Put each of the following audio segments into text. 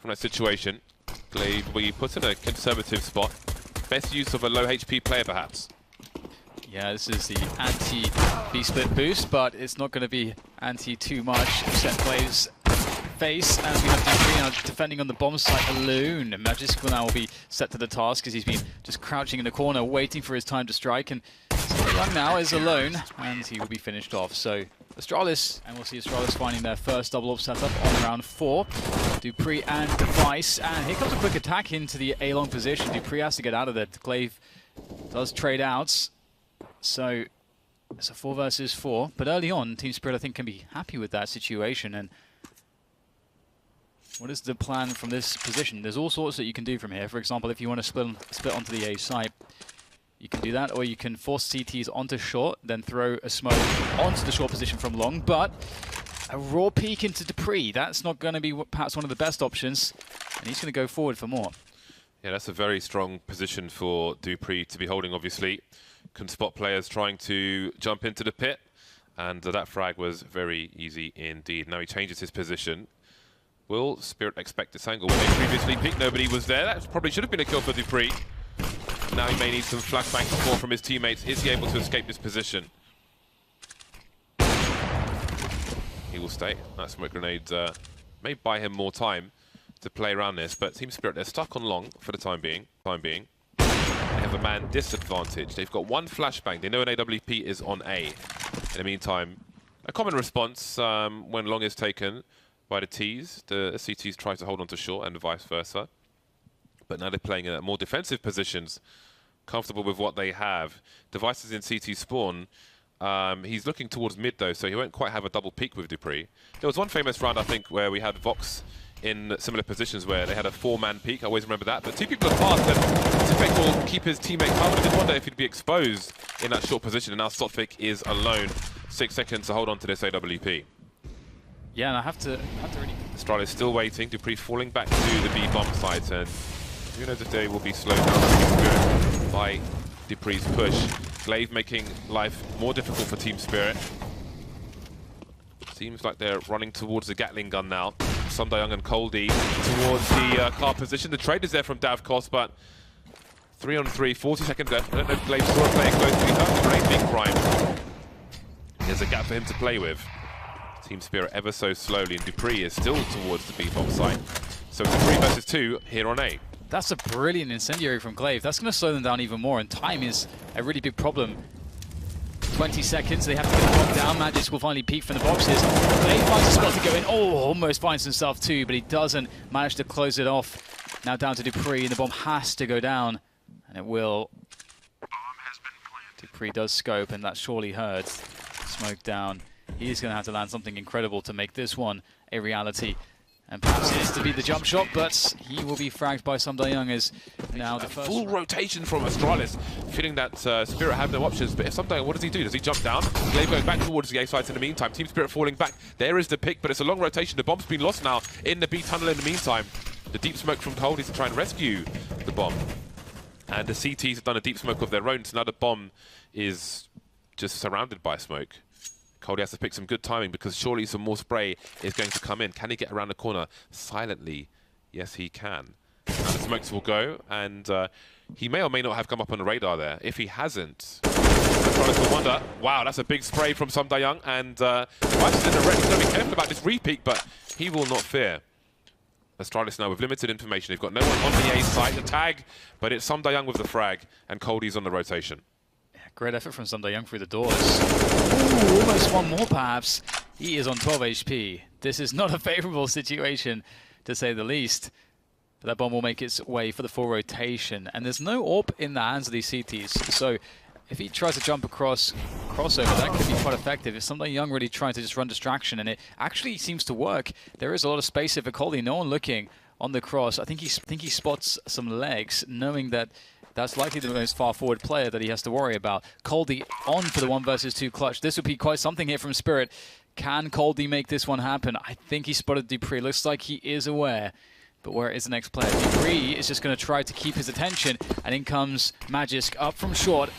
from that situation. Glaive will be put in a conservative spot. Best use of a low HP player, perhaps. Yeah, this is the anti-B-split boost, but it's not going to be anti too much. Set Glaive's face, and we have D3 now defending on the bomb site alone. Magisk will now be set to the task as he's been just crouching in the corner, waiting for his time to strike, and Young now is alone, and he will be finished off. So Astralis, and we'll see Astralis finding their first double up setup on round 4. dupreeh and Device, and here comes a quick attack into the A-long position. dupreeh has to get out of there. Glaive does trade out. So it's a 4 versus 4, but early on, Team Spirit I think can be happy with that situation. And what is the plan from this position? There's all sorts that you can do from here. For example, if you want to split onto the A site, you can do that, or you can force CTs onto short, then throw a smoke onto the short position from long. But a raw peek into dupreeh, that's not going to be perhaps one of the best options, and he's going to go forward for more. Yeah, that's a very strong position for dupreeh to be holding, obviously. Can spot players trying to jump into the pit, and that frag was very easy indeed. Now he changes his position. Will Spirit expect this angle? When they previously peeked, nobody was there. That probably should have been a kill for dupreeh. Now he may need some flashbang support from his teammates. Is he able to escape this position? He will stay. That smoke grenade may buy him more time to play around this, but Team Spirit, they're stuck on long for the time being. They have a man disadvantage. They've got one flashbang. They know an AWP is on A. In the meantime, a common response when long is taken by the Ts. The CTs try to hold on to short and vice versa. But now they're playing in more defensive positions, comfortable with what they have. Devices in CT spawn. He's looking towards mid though, so he won't quite have a double peek with dupreeh. There was one famous round, I think, where we had Vox in similar positions where they had a 4-man peak. I always remember that. But 2 people have passed, and Sophic will keep his teammate covered. I did wonder if he'd be exposed in that short position, and now Sophic is alone. 6 seconds to hold on to this AWP. Yeah, and I have to really... Astralis still waiting. dupreeh falling back to the B bomb site, and who knows if they will be slowed down by dupreeh's push. Glaive making life more difficult for Team Spirit. Seems like they're running towards the Gatling gun now. Sundayoung and Coldy towards the car position. The trade is there from Davkos, but 3 on 3, 40 seconds left. I don't know if Glaive saw a player close to the great big prime. There's a gap for him to play with. Team Spirit ever so slowly, and dupreeh is still towards the B bomb site. So it's 3 versus 2 here on A. That's a brilliant incendiary from Glaive. That's going to slow them down even more, and time is a really big problem. 20 seconds, they have to get locked down. Magisk will finally peek from the boxes. Glaive finds a spot to go in. Oh, almost finds himself too, but he doesn't manage to close it off. Now down to dupreeh, and the bomb has to go down, and it will. dupreeh does scope, and that's surely heard. Smoke down. He's going to have to land something incredible to make this one a reality. And perhaps it is to be the jump shot, but he will be fragged by Sundayoung as now the first... Full rotation from Astralis, feeling that Spirit have no options. But if Sundayoung, what does he do? Does he jump down? Glaive going back towards the A site in the meantime. Team Spirit falling back. There is the pick, but it's a long rotation. The bomb's been lost now in the B tunnel in the meantime. The deep smoke from Cold is to try and rescue the bomb. And the CTs have done a deep smoke of their own, so now the bomb is just surrounded by smoke. Coldy has to pick some good timing because surely some more spray is going to come in. Can he get around the corner silently? Yes, he can. Now the smokes will go, and he may or may not have come up on the radar there. If he hasn't, Astralis will wonder, wow, that's a big spray from Sundayoung, and Device is in the red. He's going to be careful about this repeat, but he will not fear. Astralis now with limited information. They've got no one on the A site. The tag, but it's Sundayoung with the frag, and Coldy's on the rotation. Great effort from Sundayoung through the doors. Ooh, almost one more perhaps. He is on 12 HP. This is not a favorable situation, to say the least. But that bomb will make its way for the full rotation. And there's no AWP in the hands of these CTs. So if he tries to jump across crossover, that could be quite effective. If Sundayoung really trying to just run distraction, and it actually seems to work. There is a lot of space here for Coldy. No one looking on the cross. I think he spots some legs, knowing that that's likely the most far-forward player that he has to worry about. Coldy on for the 1 versus 2 clutch. This would be quite something here from Spirit. Can Coldy make this one happen? I think he spotted dupreeh. Looks like he is aware. But where is the next player? dupreeh is just going to try to keep his attention. And in comes Magisk up from short.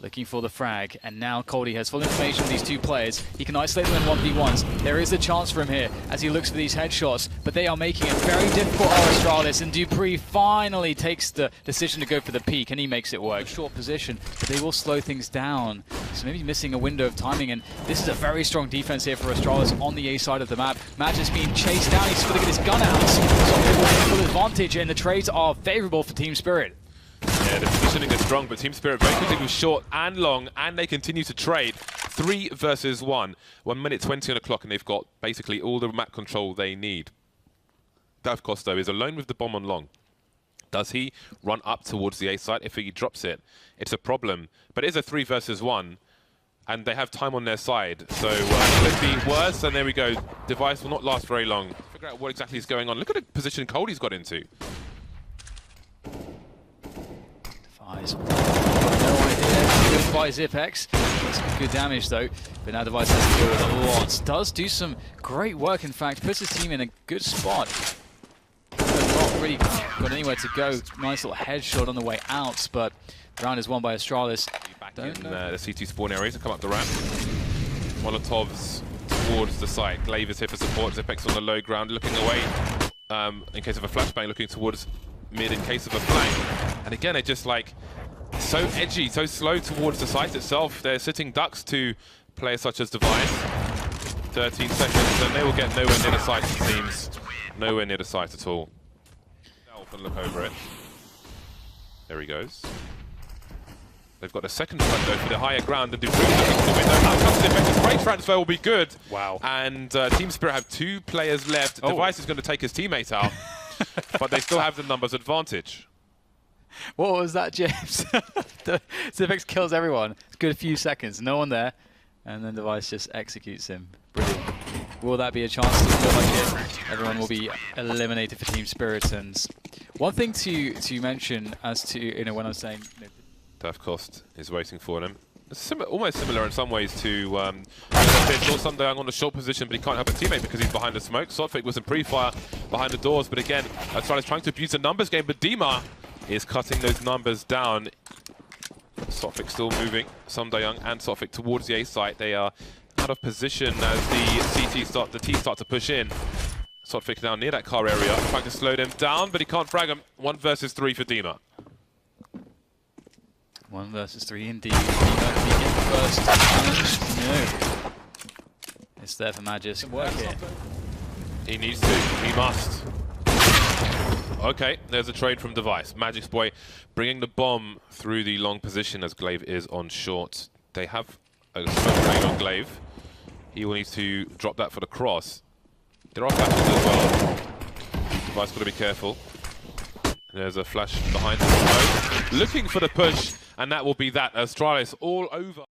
looking for the frag, and now Coldy has full information of these two players. He can isolate them in 1v1s. There is a chance for him here as he looks for these headshots, but they are making it very difficult for Astralis, and Dupree finally takes the decision to go for the peek, and he makes it work. Short position, but they will slow things down. So maybe missing a window of timing, and this is a very strong defense here for Astralis on the A side of the map. Match is being chased down, he's going to get his gun out. So they will take full advantage, and the trades are favorable for Team Spirit. Yeah, the positioning is strong, but Team Spirit very quickly was short and long, and they continue to trade. 3 versus 1. 1 minute 20 on the clock, and they've got basically all the map control they need. Dust2, though, is alone with the bomb on long. Does he run up towards the A site? If he drops it, it's a problem. But it is a 3 versus 1, and they have time on their side. So it could be worse, and there we go. Device will not last very long. Figure out what exactly is going on. Look at the position Coldy's got into. Device. No idea. Good by Zipex. Some good damage though. But now Device has to deal with a lot. Does do some great work, in fact. Puts his team in a good spot. Not really got anywhere to go. Nice little headshot on the way out, but the round is won by Astralis. Back in the CT spawn area to come up the ramp. Molotovs towards the site. Glaive is here for support. Zipex on the low ground, looking away in case of a flashbang, looking towards mid in case of a flank. And again, it's just like so edgy, so slow towards the site itself. They're sitting ducks to players such as Device. 13 seconds, and they will get nowhere near the site, it seems. Nowhere near the site at all. And look over it. There he goes. They've got a second front though for the higher ground, and Dupree looking for the window. Now comes the defensive spray transfer will be good. Wow. And Team Spirit have 2 players left. Device is going to take his teammate out, but they still have the numbers advantage. What was that, James? Zipex kills everyone. It's good a few seconds, no one there, and then Device just executes him. Brilliant. Will that be a chance to feel like it? Everyone will be eliminated for Team Spirit. And one thing to mention as to, when I'm saying... Dust2 is waiting for them. It's almost similar in some ways to Sundown on the short position, but he can't help a teammate because he's behind the smoke. Sotfik was in pre-fire behind the doors, but again, Astralis trying to abuse the numbers game, but Dima is cutting those numbers down. Sotfik still moving, Sundown and Sotfik towards the A site. They are out of position as the T start to push in. Sotfik now near that car area, trying to slow them down, but he can't frag them. 1 versus 3 for Dima. 1 versus 3 indeed. Dima can get the first challenge. No. It's there for Magis. Work here. He needs to. He must. Okay, there's a trade from Device. Magic's boy bringing the bomb through the long position as Glaive is on short. They have a smoke grenade on Glaive. He will need to drop that for the cross. There are flashes as well. Device got to be careful. There's a flash behind the smoke. Looking for the push, and that will be that. Astralis all over.